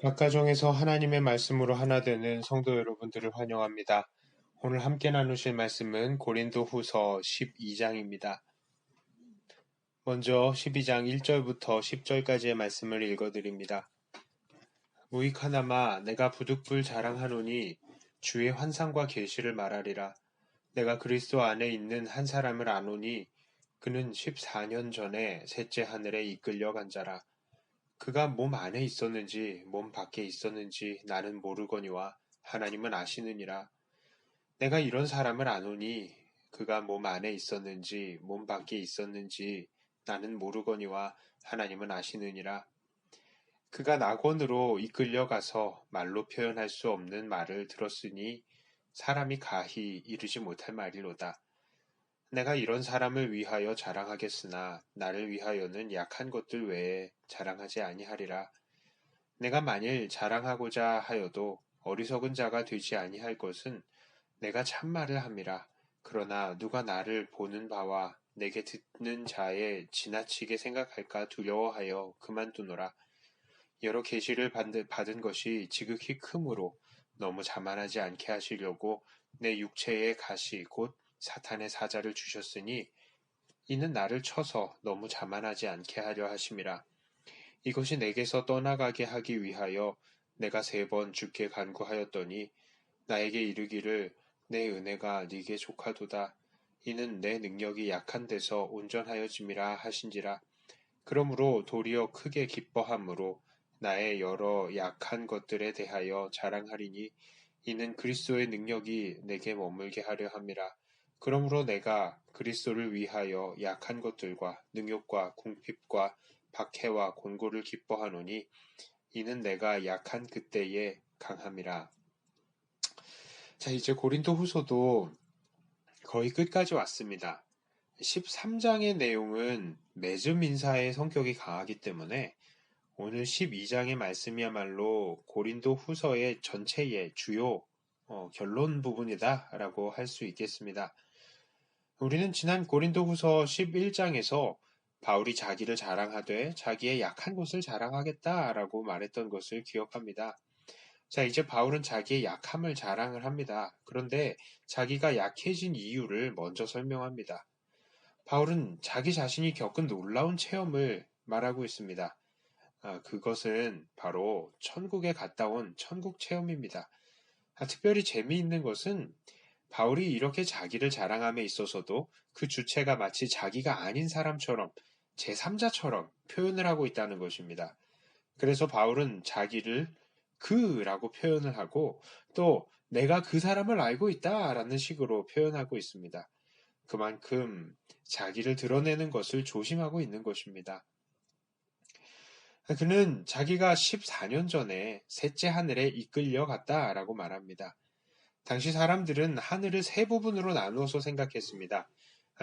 각 가정에서 하나님의 말씀으로 하나 되는 성도 여러분들을 환영합니다. 오늘 함께 나누실 말씀은 고린도후서 12장입니다. 먼저 12장 1절부터 10절까지의 말씀을 읽어드립니다. 무익하나마 내가 부득불 자랑하노니 주의 환상과 계시를 말하리라. 내가 그리스도 안에 있는 한 사람을 아노니 그는 14년 전에 셋째 하늘에 이끌려간 자라. 그가 몸 안에 있었는지 몸 밖에 있었는지 나는 모르거니와 하나님은 아시느니라. 내가 이런 사람을 아노니 그가 몸 안에 있었는지 몸 밖에 있었는지 나는 모르거니와 하나님은 아시느니라. 그가 낙원으로 이끌려가서 말로 표현할 수 없는 말을 들었으니 사람이 가히 이르지 못할 말이로다. 내가 이런 사람을 위하여 자랑하겠으나 나를 위하여는 약한 것들 외에 자랑하지 아니하리라. 내가 만일 자랑하고자 하여도 어리석은 자가 되지 아니할 것은 내가 참말을 함이라. 그러나 누가 나를 보는 바와 내게 듣는 자의 지나치게 생각할까 두려워하여 그만두노라. 여러 계시를 받은 것이 지극히 크므로 너무 자만하지 않게 하시려고 내 육체의 가시 곧 사탄의 사자를 주셨으니 이는 나를 쳐서 너무 자만하지 않게 하려 하심이라. 이것이 내게서 떠나가게 하기 위하여 내가 3번 주께 간구하였더니 나에게 이르기를 내 은혜가 네게 족하도다. 이는 내 능력이 약한 데서 온전하여짐이라 하신지라. 그러므로 도리어 크게 기뻐함으로 나의 여러 약한 것들에 대하여 자랑하리니 이는 그리스도의 능력이 내게 머물게 하려 함이라. 그러므로 내가 그리스도를 위하여 약한 것들과 능욕과 궁핍과 박해와 곤고를 기뻐하노니 이는 내가 약한 그때에 강함이라. 자, 이제 고린도 후서도 거의 끝까지 왔습니다. 13장의 내용은 맺음 인사의 성격이 강하기 때문에 오늘 12장의 말씀이야말로 고린도 후서의 전체의 주요 결론 부분이다라고 할 수 있겠습니다. 우리는 지난 고린도 후서 11장에서 바울이 자기를 자랑하되 자기의 약한 것을 자랑하겠다라고 말했던 것을 기억합니다. 자, 이제 바울은 자기의 약함을 자랑을 합니다. 그런데 자기가 약해진 이유를 먼저 설명합니다. 바울은 자기 자신이 겪은 놀라운 체험을 말하고 있습니다. 그것은 바로 천국에 갔다 온 천국 체험입니다. 특별히 재미있는 것은 바울이 이렇게 자기를 자랑함에 있어서도 그 주체가 마치 자기가 아닌 사람처럼 제3자처럼 표현을 하고 있다는 것입니다. 그래서 바울은 자기를 그라고 표현을 하고 또 내가 그 사람을 알고 있다라는 식으로 표현하고 있습니다. 그만큼 자기를 드러내는 것을 조심하고 있는 것입니다. 그는 자기가 14년 전에 셋째 하늘에 이끌려 갔다라고 말합니다. 당시 사람들은 하늘을 3부분으로 나누어서 생각했습니다.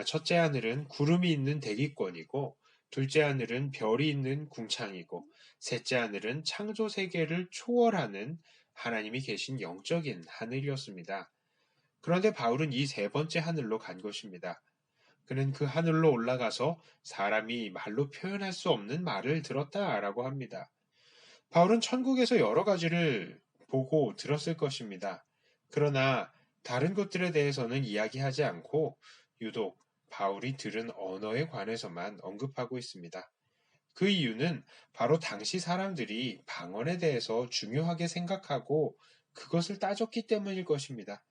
첫째 하늘은 구름이 있는 대기권이고, 둘째 하늘은 별이 있는 궁창이고, 셋째 하늘은 창조 세계를 초월하는 하나님이 계신 영적인 하늘이었습니다. 그런데 바울은 이 3번째 하늘로 간 것입니다. 그는 그 하늘로 올라가서 사람이 말로 표현할 수 없는 말을 들었다라고 합니다. 바울은 천국에서 여러 가지를 보고 들었을 것입니다. 그러나 다른 것들에 대해서는 이야기하지 않고 유독 바울이 들은 언어에 관해서만 언급하고 있습니다. 그 이유는 바로 당시 사람들이 방언에 대해서 중요하게 생각하고 그것을 따졌기 때문일 것입니다.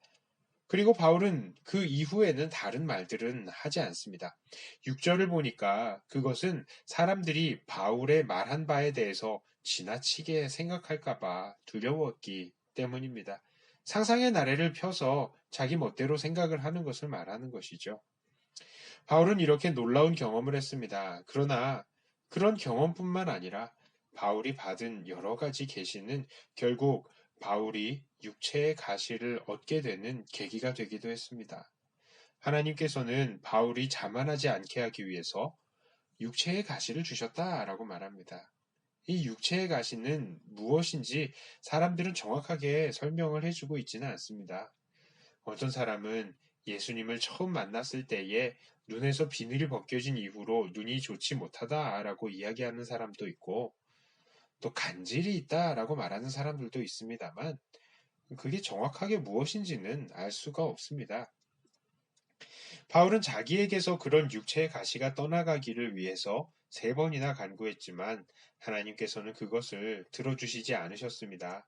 그리고 바울은 그 이후에는 다른 말들은 하지 않습니다. 6절을 보니까 그것은 사람들이 바울의 말한 바에 대해서 지나치게 생각할까봐 두려웠기 때문입니다. 상상의 나래를 펴서 자기 멋대로 생각을 하는 것을 말하는 것이죠. 바울은 이렇게 놀라운 경험을 했습니다. 그러나 그런 경험뿐만 아니라 바울이 받은 여러 가지 계시는 결국 바울이 육체의 가시를 얻게 되는 계기가 되기도 했습니다. 하나님께서는 바울이 자만하지 않게 하기 위해서 육체의 가시를 주셨다라고 말합니다. 이 육체의 가시는 무엇인지 사람들은 정확하게 설명을 해주고 있지는 않습니다. 어떤 사람은 예수님을 처음 만났을 때에 눈에서 비늘이 벗겨진 이후로 눈이 좋지 못하다라고 이야기하는 사람도 있고, 또 간질이 있다라고 말하는 사람들도 있습니다만 그게 정확하게 무엇인지는 알 수가 없습니다. 바울은 자기에게서 그런 육체의 가시가 떠나가기를 위해서 3번이나 간구했지만 하나님께서는 그것을 들어주시지 않으셨습니다.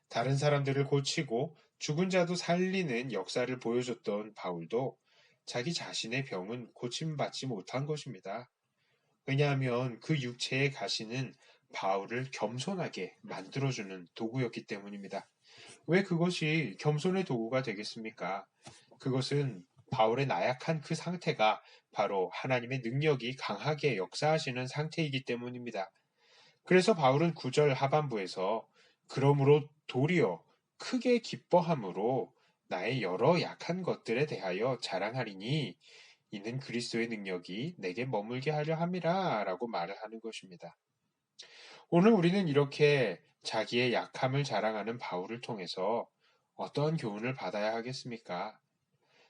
다른 사람들을 고치고 죽은 자도 살리는 역사를 보여줬던 바울도 자기 자신의 병은 고침받지 못한 것입니다. 왜냐하면 그 육체의 가시는 바울을 겸손하게 만들어주는 도구였기 때문입니다. 왜 그것이 겸손의 도구가 되겠습니까? 그것은 바울의 나약한 그 상태가 바로 하나님의 능력이 강하게 역사하시는 상태이기 때문입니다. 그래서 바울은 9절 하반부에서 그러므로 도리어 크게 기뻐함으로 나의 여러 약한 것들에 대하여 자랑하리니 이는 그리스도의 능력이 내게 머물게 하려 함이라 라고 말을 하는 것입니다. 오늘 우리는 이렇게 자기의 약함을 자랑하는 바울을 통해서 어떠한 교훈을 받아야 하겠습니까?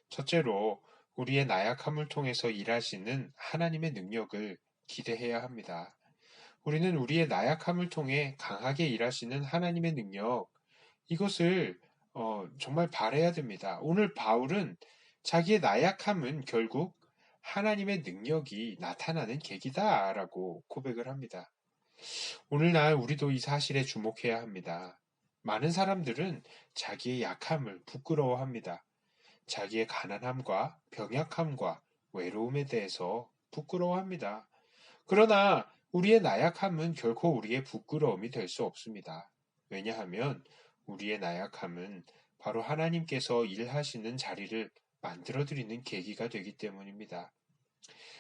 첫째로 우리의 나약함을 통해서 일하시는 하나님의 능력을 기대해야 합니다. 우리는 우리의 나약함을 통해 강하게 일하시는 하나님의 능력, 이것을 정말 바라야 됩니다. 오늘 바울은 자기의 나약함은 결국 하나님의 능력이 나타나는 계기다라고 고백을 합니다. 오늘날 우리도 이 사실에 주목해야 합니다. 많은 사람들은 자기의 약함을 부끄러워합니다. 자기의 가난함과 병약함과 외로움에 대해서 부끄러워합니다. 그러나 우리의 나약함은 결코 우리의 부끄러움이 될 수 없습니다. 왜냐하면 우리의 나약함은 바로 하나님께서 일하시는 자리를 만들어드리는 계기가 되기 때문입니다.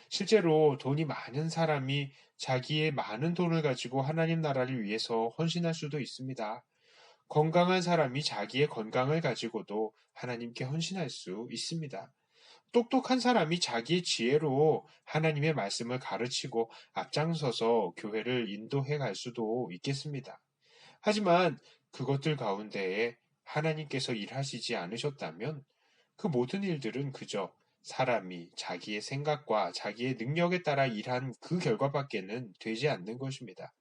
실제로 돈이 많은 사람이 자기의 많은 돈을 가지고 하나님 나라를 위해서 헌신할 수도 있습니다. 건강한 사람이 자기의 건강을 가지고도 하나님께 헌신할 수 있습니다. 똑똑한 사람이 자기의 지혜로 하나님의 말씀을 가르치고 앞장서서 교회를 인도해 갈 수도 있겠습니다. 하지만 그것들 가운데에 하나님께서 일하시지 않으셨다면 그 모든 일들은 그저 사람이 자기의 생각과 자기의 능력에 따라 일한 그 결과밖에는 되지 않는 것입니다.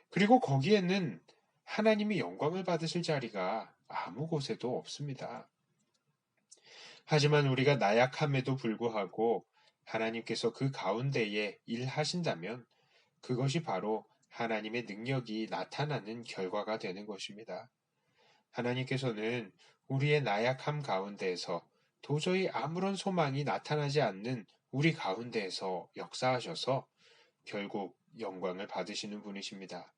그리고 거기에는 하나님이 영광을 받으실 자리가 아무 곳에도 없습니다. 하지만 우리가 나약함에도 불구하고 하나님께서 그 가운데에 일하신다면 그것이 바로 하나님의 능력이 나타나는 결과가 되는 것입니다. 하나님께서는 우리의 나약함 가운데에서 도저히 아무런 소망이 나타나지 않는 우리 가운데에서 역사하셔서 결국 영광을 받으시는 분이십니다.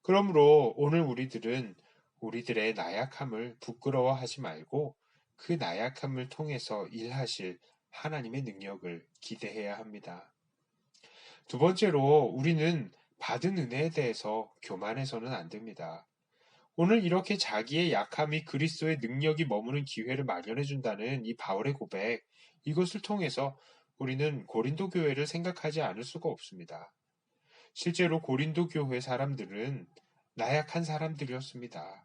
그러므로 오늘 우리들은 우리들의 나약함을 부끄러워하지 말고 그 나약함을 통해서 일하실 하나님의 능력을 기대해야 합니다. 두 번째로 우리는 받은 은혜에 대해서 교만해서는 안 됩니다. 오늘 이렇게 자기의 약함이 그리스도의 능력이 머무는 기회를 마련해 준다는 이 바울의 고백, 이것을 통해서 우리는 고린도 교회를 생각하지 않을 수가 없습니다. 실제로 고린도 교회 사람들은 나약한 사람들이었습니다.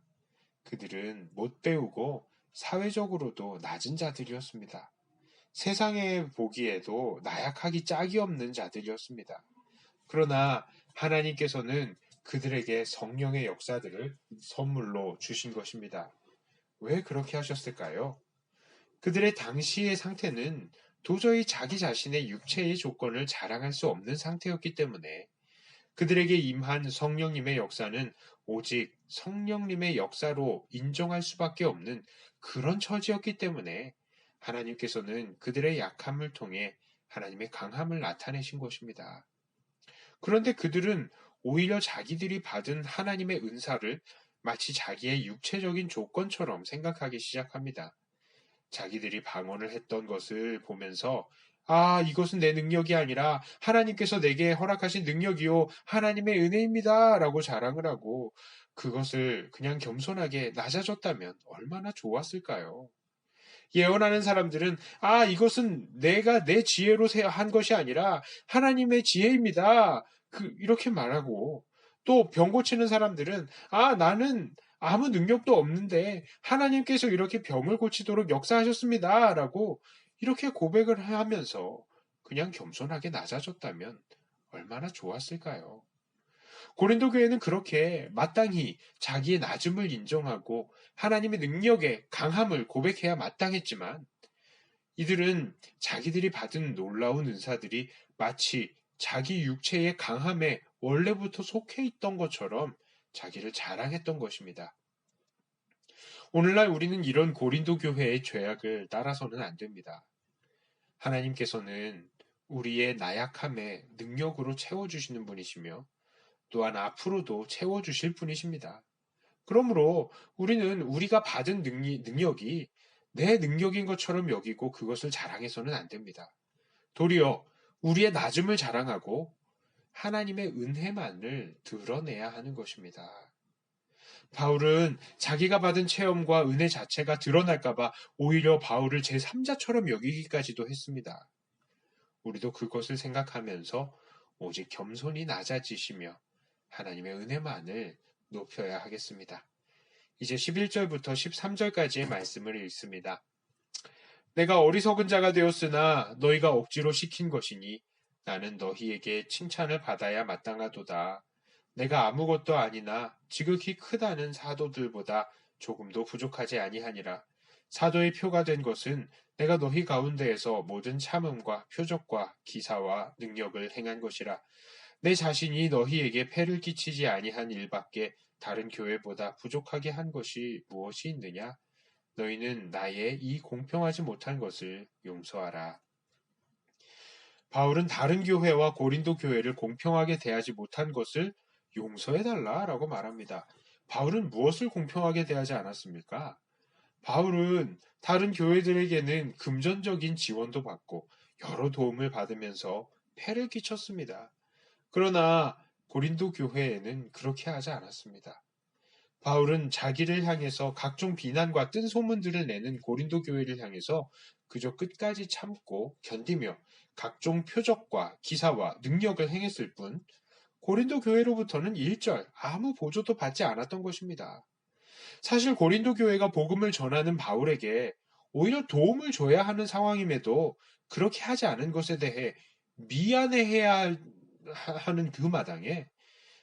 그들은 못 배우고 사회적으로도 낮은 자들이었습니다. 세상에 보기에도 나약하기 짝이 없는 자들이었습니다. 그러나 하나님께서는 그들에게 성령의 역사들을 선물로 주신 것입니다. 왜 그렇게 하셨을까요? 그들의 당시의 상태는 도저히 자기 자신의 육체의 조건을 자랑할 수 없는 상태였기 때문에 그들에게 임한 성령님의 역사는 오직 성령님의 역사로 인정할 수밖에 없는 그런 처지였기 때문에 하나님께서는 그들의 약함을 통해 하나님의 강함을 나타내신 것입니다. 그런데 그들은 오히려 자기들이 받은 하나님의 은사를 마치 자기의 육체적인 조건처럼 생각하기 시작합니다. 자기들이 방언을 했던 것을 보면서 이것은 내 능력이 아니라 하나님께서 내게 허락하신 능력이요 하나님의 은혜입니다 라고 자랑을 하고 그것을 그냥 겸손하게 낮아졌다면 얼마나 좋았을까요? 예언하는 사람들은 이것은 내가 내 지혜로 한 것이 아니라 하나님의 지혜입니다. 이렇게 말하고 또 병 고치는 사람들은 나는 아무 능력도 없는데 하나님께서 이렇게 병을 고치도록 역사하셨습니다. 라고 이렇게 고백을 하면서 그냥 겸손하게 낮아졌다면 얼마나 좋았을까요? 고린도 교회는 그렇게 마땅히 자기의 낮음을 인정하고 하나님의 능력의 강함을 고백해야 마땅했지만 이들은 자기들이 받은 놀라운 은사들이 마치 자기 육체의 강함에 원래부터 속해 있던 것처럼 자기를 자랑했던 것입니다. 오늘날 우리는 이런 고린도 교회의 죄악을 따라서는 안 됩니다. 하나님께서는 우리의 나약함에 능력으로 채워주시는 분이시며 또한 앞으로도 채워주실 분이십니다. 그러므로 우리는 우리가 받은 능력이 내 능력인 것처럼 여기고 그것을 자랑해서는 안 됩니다. 도리어 우리의 낮음을 자랑하고 하나님의 은혜만을 드러내야 하는 것입니다. 바울은 자기가 받은 체험과 은혜 자체가 드러날까봐 오히려 바울을 제3자처럼 여기기까지도 했습니다. 우리도 그것을 생각하면서 오직 겸손히 낮아지시며 하나님의 은혜만을 높여야 하겠습니다. 이제 11절부터 13절까지의 말씀을 읽습니다. 내가 어리석은 자가 되었으나 너희가 억지로 시킨 것이니 나는 너희에게 칭찬을 받아야 마땅하도다. 내가 아무것도 아니나 지극히 크다는 사도들보다 조금도 부족하지 아니하니라. 사도의 표가 된 것은 내가 너희 가운데에서 모든 참음과 표적과 기사와 능력을 행한 것이라. 내 자신이 너희에게 폐를 끼치지 아니한 일밖에 다른 교회보다 부족하게 한 것이 무엇이 있느냐? 너희는 나의 이 공평하지 못한 것을 용서하라. 바울은 다른 교회와 고린도 교회를 공평하게 대하지 못한 것을 용서해달라라고 말합니다. 바울은 무엇을 공평하게 대하지 않았습니까? 바울은 다른 교회들에게는 금전적인 지원도 받고 여러 도움을 받으면서 폐를 끼쳤습니다. 그러나 고린도 교회에는 그렇게 하지 않았습니다. 바울은 자기를 향해서 각종 비난과 뜬 소문들을 내는 고린도 교회를 향해서 그저 끝까지 참고 견디며 각종 표적과 기사와 능력을 행했을 뿐 고린도 교회로부터는 일절 아무 보조도 받지 않았던 것입니다. 사실 고린도 교회가 복음을 전하는 바울에게 오히려 도움을 줘야 하는 상황임에도 그렇게 하지 않은 것에 대해 미안해해야 하는 그 마당에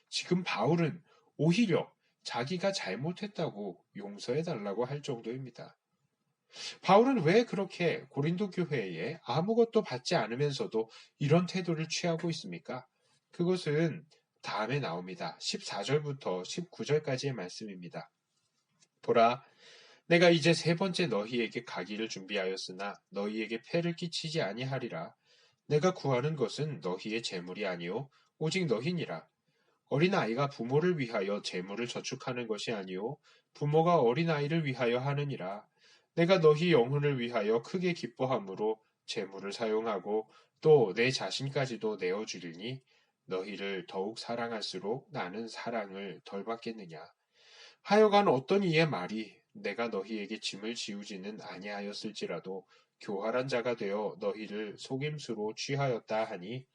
지금 바울은 오히려 자기가 잘못했다고 용서해달라고 할 정도입니다. 바울은 왜 그렇게 고린도 교회에 아무것도 받지 않으면서도 이런 태도를 취하고 있습니까? 그것은 다음에 나옵니다. 14절부터 19절까지의 말씀입니다. 보라, 내가 이제 세 번째 너희에게 가기를 준비하였으나 너희에게 폐를 끼치지 아니하리라. 내가 구하는 것은 너희의 재물이 아니요 오직 너희니라. 어린아이가 부모를 위하여 재물을 저축하는 것이 아니요 부모가 어린아이를 위하여 하느니라. 내가 너희 영혼을 위하여 크게 기뻐함으로 재물을 사용하고 또 내 자신까지도 내어주리니 너희를 더욱 사랑할수록 나는 사랑을 덜 받겠느냐. 하여간 어떤 이의 말이 내가 너희에게 짐을 지우지는 아니하였을지라도 교활한 자가 되어 너희를 속임수로 취하였다 하니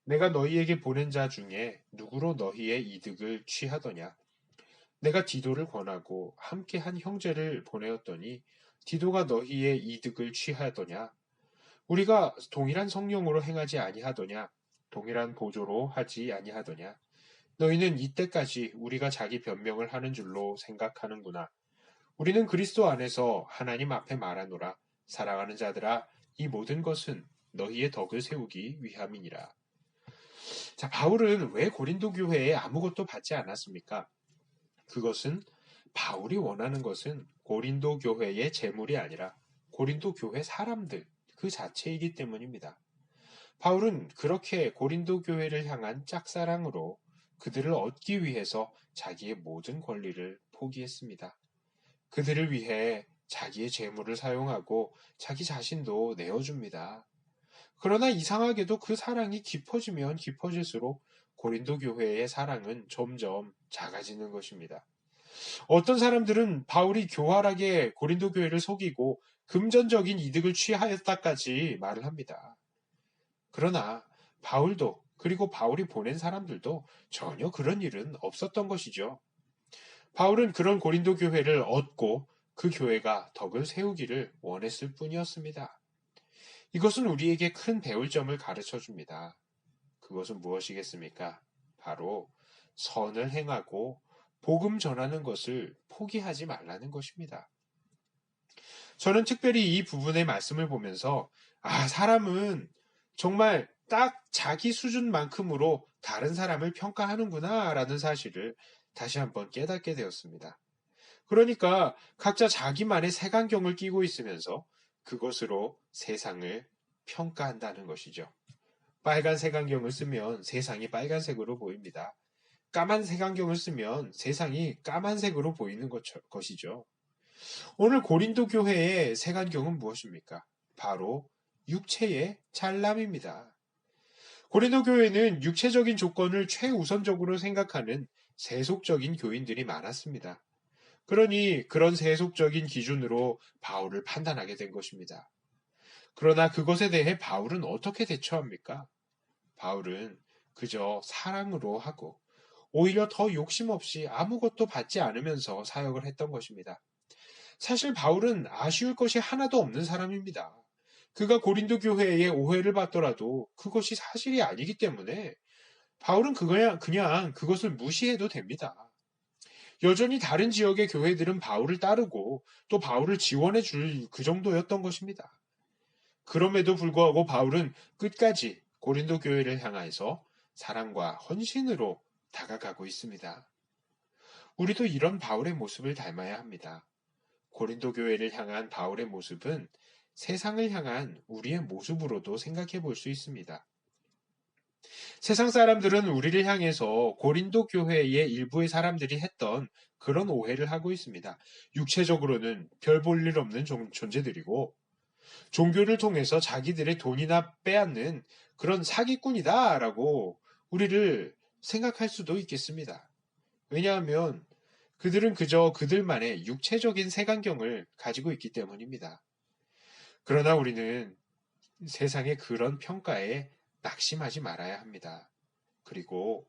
내가 너희에게 보낸 자 중에 누구로 너희의 이득을 취하더냐? 내가 디도를 권하고 함께 한 형제를 보내었더니 디도가 너희의 이득을 취하더냐? 우리가 동일한 성령으로 행하지 아니하더냐? 동일한 보조로 하지 아니하더냐? 너희는 이때까지 우리가 자기 변명을 하는 줄로 생각하는구나. 우리는 그리스도 안에서 하나님 앞에 말하노라. 사랑하는 자들아, 이 모든 것은 너희의 덕을 세우기 위함이니라. 자, 바울은 왜 고린도 교회에 아무것도 받지 않았습니까? 그것은 바울이 원하는 것은 고린도 교회의 재물이 아니라 고린도 교회 사람들 그 자체이기 때문입니다. 바울은 그렇게 고린도 교회를 향한 짝사랑으로 그들을 얻기 위해서 자기의 모든 권리를 포기했습니다. 그들을 위해 자기의 재물을 사용하고 자기 자신도 내어줍니다. 그러나 이상하게도 그 사랑이 깊어지면 깊어질수록 고린도 교회의 사랑은 점점 작아지는 것입니다. 어떤 사람들은 바울이 교활하게 고린도 교회를 속이고 금전적인 이득을 취하였다까지 말을 합니다. 그러나 바울도 그리고 바울이 보낸 사람들도 전혀 그런 일은 없었던 것이죠. 바울은 그런 고린도 교회를 얻고 그 교회가 덕을 세우기를 원했을 뿐이었습니다. 이것은 우리에게 큰 배울 점을 가르쳐 줍니다. 그것은 무엇이겠습니까? 바로 선을 행하고 복음 전하는 것을 포기하지 말라는 것입니다. 저는 특별히 이 부분의 말씀을 보면서 사람은 정말 딱 자기 수준만큼으로 다른 사람을 평가하는구나 라는 사실을 다시 한번 깨닫게 되었습니다. 그러니까 각자 자기만의 색안경을 끼고 있으면서 그것으로 세상을 평가한다는 것이죠. 빨간 색안경을 쓰면 세상이 빨간색으로 보입니다. 까만 색안경을 쓰면 세상이 까만색으로 보이는 것이죠. 오늘 고린도 교회의 색안경은 무엇입니까? 바로 육체의 잘남입니다. 고린도 교회는 육체적인 조건을 최우선적으로 생각하는 세속적인 교인들이 많았습니다. 그러니 그런 세속적인 기준으로 바울을 판단하게 된 것입니다. 그러나 그것에 대해 바울은 어떻게 대처합니까? 바울은 그저 사랑으로 하고 오히려 더 욕심 없이 아무것도 받지 않으면서 사역을 했던 것입니다. 사실 바울은 아쉬울 것이 하나도 없는 사람입니다. 그가 고린도 교회에 오해를 받더라도 그것이 사실이 아니기 때문에 바울은 그냥 그것을 무시해도 됩니다. 여전히 다른 지역의 교회들은 바울을 따르고 또 바울을 지원해 줄 그 정도였던 것입니다. 그럼에도 불구하고 바울은 끝까지 고린도 교회를 향해서 사랑과 헌신으로 다가가고 있습니다. 우리도 이런 바울의 모습을 닮아야 합니다. 고린도 교회를 향한 바울의 모습은 세상을 향한 우리의 모습으로도 생각해 볼 수 있습니다. 세상 사람들은 우리를 향해서 고린도 교회의 일부의 사람들이 했던 그런 오해를 하고 있습니다. 육체적으로는 별 볼 일 없는 존재들이고 종교를 통해서 자기들의 돈이나 빼앗는 그런 사기꾼이다라고 우리를 생각할 수도 있겠습니다. 왜냐하면 그들은 그저 그들만의 육체적인 색안경을 가지고 있기 때문입니다. 그러나 우리는 세상의 그런 평가에 낙심하지 말아야 합니다. 그리고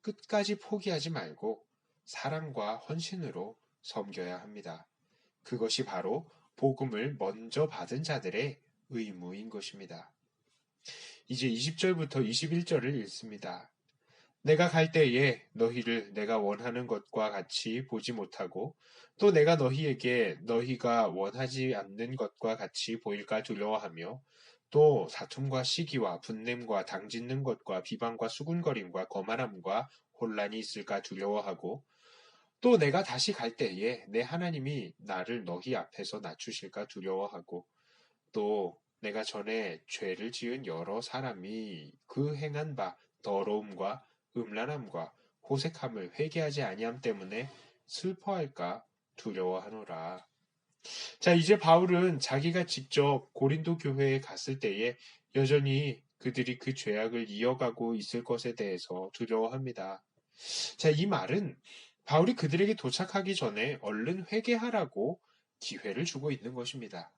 끝까지 포기하지 말고 사랑과 헌신으로 섬겨야 합니다. 그것이 바로 복음을 먼저 받은 자들의 의무인 것입니다. 이제 20절부터 21절을 읽습니다. 내가 갈 때에 너희를 내가 원하는 것과 같이 보지 못하고 또 내가 너희에게 너희가 원하지 않는 것과 같이 보일까 두려워하며 또 다툼과 시기와 분냄과 당짓는 것과 비방과 수군거림과 거만함과 혼란이 있을까 두려워하고 또 내가 다시 갈 때에 내 하나님이 나를 너희 앞에서 낮추실까 두려워하고 또 내가 전에 죄를 지은 여러 사람이 그 행한 바 더러움과 음란함과 호색함을 회개하지 아니함 때문에 슬퍼할까 두려워하노라. 자, 이제 바울은 자기가 직접 고린도 교회에 갔을 때에 여전히 그들이 그 죄악을 이어가고 있을 것에 대해서 두려워합니다. 자, 이 말은 바울이 그들에게 도착하기 전에 얼른 회개하라고 기회를 주고 있는 것입니다.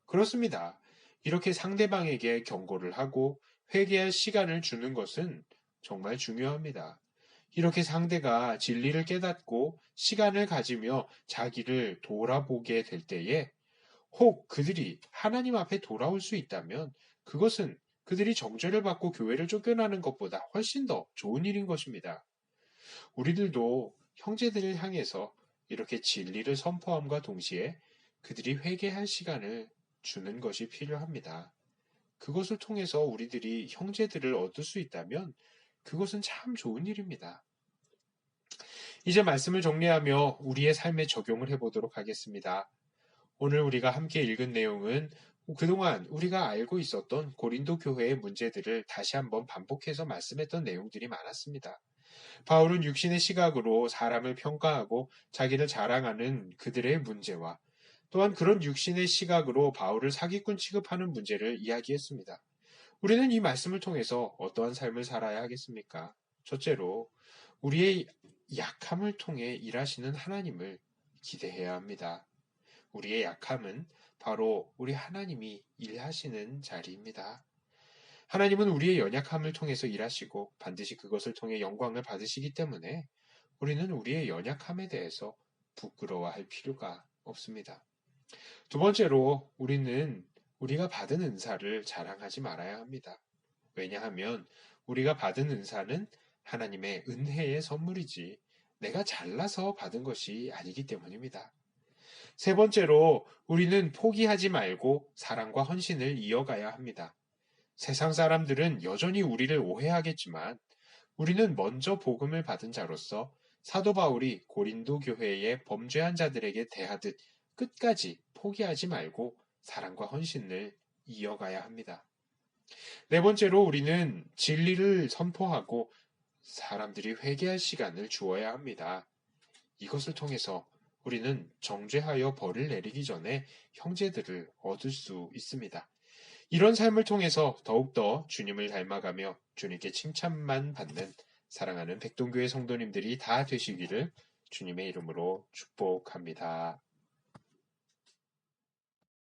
그렇습니다. 이렇게 상대방에게 경고를 하고 회개할 시간을 주는 것은 정말 중요합니다. 이렇게 상대가 진리를 깨닫고 시간을 가지며 자기를 돌아보게 될 때에 혹 그들이 하나님 앞에 돌아올 수 있다면 그것은 그들이 정죄를 받고 교회를 쫓겨나는 것보다 훨씬 더 좋은 일인 것입니다. 우리들도 형제들을 향해서 이렇게 진리를 선포함과 동시에 그들이 회개할 시간을 주는 것이 필요합니다. 그것을 통해서 우리들이 형제들을 얻을 수 있다면 그것은 참 좋은 일입니다. 이제 말씀을 정리하며 우리의 삶에 적용을 해보도록 하겠습니다. 오늘 우리가 함께 읽은 내용은 그동안 우리가 알고 있었던 고린도 교회의 문제들을 다시 한번 반복해서 말씀했던 내용들이 많았습니다. 바울은 육신의 시각으로 사람을 평가하고 자기를 자랑하는 그들의 문제와 또한 그런 육신의 시각으로 바울을 사기꾼 취급하는 문제를 이야기했습니다. 우리는 이 말씀을 통해서 어떠한 삶을 살아야 하겠습니까? 첫째로, 우리의 약함을 통해 일하시는 하나님을 기대해야 합니다. 우리의 약함은 바로 우리 하나님이 일하시는 자리입니다. 하나님은 우리의 연약함을 통해서 일하시고 반드시 그것을 통해 영광을 받으시기 때문에 우리는 우리의 연약함에 대해서 부끄러워할 필요가 없습니다. 두 번째로 우리는 우리가 받은 은사를 자랑하지 말아야 합니다. 왜냐하면 우리가 받은 은사는 하나님의 은혜의 선물이지 내가 잘나서 받은 것이 아니기 때문입니다. 세 번째로 우리는 포기하지 말고 사랑과 헌신을 이어가야 합니다. 세상 사람들은 여전히 우리를 오해하겠지만 우리는 먼저 복음을 받은 자로서 사도 바울이 고린도 교회의 범죄한 자들에게 대하듯 끝까지 포기하지 말고 사랑과 헌신을 이어가야 합니다. 네 번째로 우리는 진리를 선포하고 사람들이 회개할 시간을 주어야 합니다. 이것을 통해서 우리는 정죄하여 벌을 내리기 전에 형제들을 얻을 수 있습니다. 이런 삶을 통해서 더욱더 주님을 닮아가며 주님께 칭찬만 받는 사랑하는 백동교회 성도님들이 다 되시기를 주님의 이름으로 축복합니다.